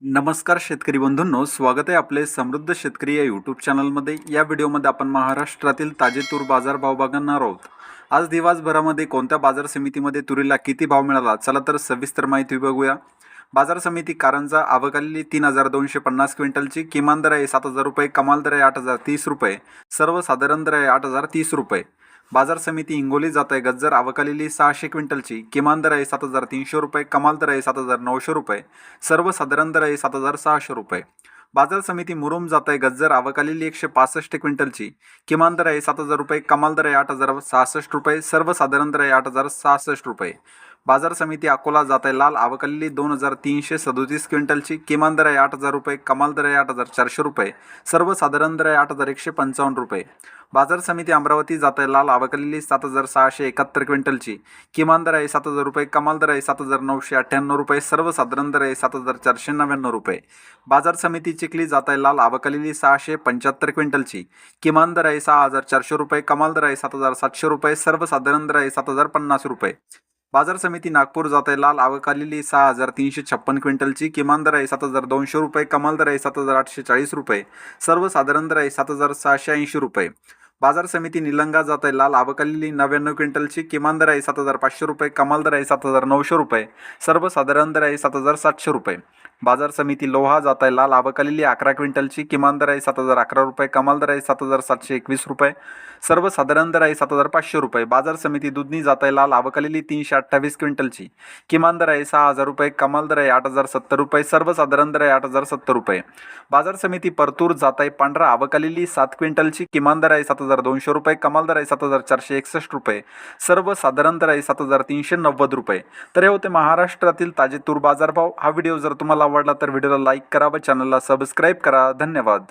नमस्कार शेतकरी बंधूंनो, स्वागत आहे आपले समृद्ध शेतकरी या यूट्यूब चॅनलमध्ये. या व्हिडिओमध्ये आपण महाराष्ट्रातील ताजे तूर बाजारभाव बघणार आहोत. आज दिवसभरामध्ये कोणत्या बाजार समितीमध्ये तुरीला किती भाव मिळाला, चला तर सविस्तर माहिती बघूया. बाजार समिती कारंजा आवक 3,250 क्विंटलची. किमान दर आहे 7,000 रुपये, कमाल दर आहे 8,030 रुपये, सर्वसाधारण दर आहे 8,030 रुपये. बाजार समिती हिंगोली जात आहे गज्जर आवक 600 क्विंटलची. किमान दर आहे 7,300 रुपये, कमाल दर आहे 7,900 रुपये, सर्वसाधारण दर आहे 7,600 रुपये. बाजार समिती मुरुम जात आहे गज्जर आवक 165 क्विंटलची. किमान दर आहे 7,000 रुपये, कमाल दर आहे 8,066 रुपये, सर्वसाधारण दर आहे 8,066 रुपये. बाजार समिती अकोला जात आहे लाल आवक 2,337 क्विंटलची. किमान दर आहे 8,000 रुपये, कमाल दर आहे 8,400 रुपये, सर्वसाधारण दर आहे 8,155 रुपये. बाजार समिती अमरावती जात आहे लाल आवक 7,671 क्विंटलची. किमान दर आहे 7,000 रुपये, कमाल दर आहे 7,998 रुपये, सर्वसाधारण दर आहे 7,499 रुपये. बाजार समिती चिखली जात आहे लाल आवक 675 क्विंटलची. किमान दर आहे 6,400 रुपये, कमाल दर आहे 7,700 रुपये, सर्वसाधारण दर आहे 7,050 रुपये. बाजार समिती नागपूर जात आहे लाल आवक 6,356 क्विंटलची. किमान दर आहे 7,200 रुपये, कमाल दर आहे 7,840 रुपये, सर्वसाधारण दर आहे 7,680 रुपये. बाजार समिती निलंगा जात आहे लाल आवक 99 क्विंटलची. किमान दर आहे 7,500 रुपये, कमाल दर आहे 7,900 रुपये, सर्वसाधारण दर आहे 7,700 रुपये. बाजार समिती लोहा जात आहे लाल आवक 11 क्विंटलची. किमान दर आहे 7,011 रुपये, कमाल दर आहे 7,721 रुपये, सर्वसाधारण दर आहे 7,500 रुपये. बाजार समिती दुधनी जात आहे लाल आवक 328 क्विंटलची. किमान दर आहे 6,000 रुपये, कमाल दर आहे 8,070 रुपये, सर्वसाधारण दर आहे 8,070 रुपये. बाजार समिती परतूर जात आहे पांढरा आवक 7 क्विंटलची. किमान दर आहे 7,200 रुपये, कमाल दर आहे 7,461 रुपये, सर्वसाधारण दर आहे 7,390 रुपये. तर हे होते महाराष्ट्रातील ताजे तूर बाजारभाव. हा व्हिडिओ जर तुम्हाला आवडला तर व्हिडिओला लाईक करा व चॅनलला सबस्क्राईब करा. धन्यवाद.